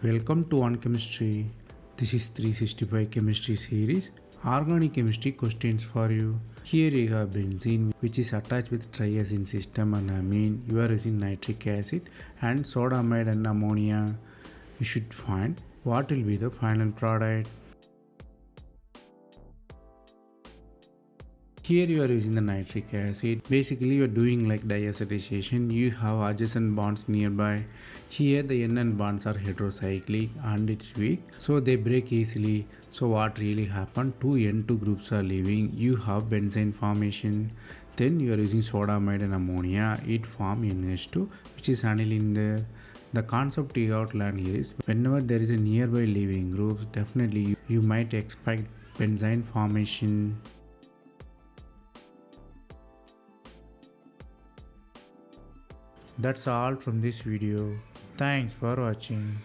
Welcome to On Chemistry. This is 365 Chemistry series. Organic chemistry questions for you. Here you have benzene which is attached with triazine system and amine. You are using nitric acid and sodamide and ammonia. You should find what will be the final product. Here you are using the nitric acid. Basically you are doing like diacetization. You have adjacent bonds nearby. Here the NN bonds are heterocyclic and it's weak, so they break easily. So what really happened? Two N2 groups are leaving. You have benzene formation. Then you are using sodamide and ammonia. It form NH2 which is aniline there. The concept you have to learn here is whenever there is a nearby leaving groups, definitely you might expect benzene formation. That's all from this video. Thanks for watching.